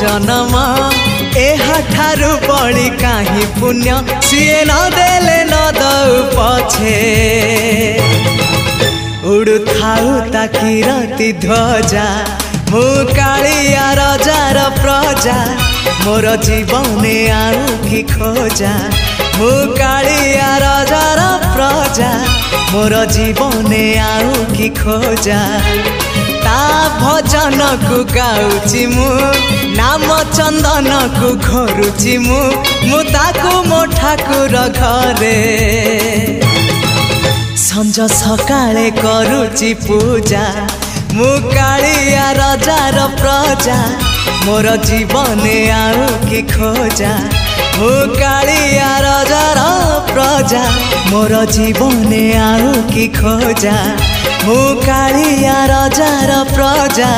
जन्म एहाठारु बड़ी काहि पुण्य सीए न देले न दउ पछे उड़ु थाउ ताकि रति ध्वजा मु कालिया रजार प्रजा मोर जीवने आउ कि खोजा मु कालिया रजार प्रजा मोर जीवने आउ कि खोजा ता भजन को गाउची मु नाम चंदन को घरुची मु ताकू मो ठाकुर घरे संज सकाळे करुची पूजा मु कालिया रजार प्रजा मोर जीवने आउ कि खोजा मु कालिया रजार प्रजा मोर जीवने आउ कि खोजा मु कालिया रजार प्रजा।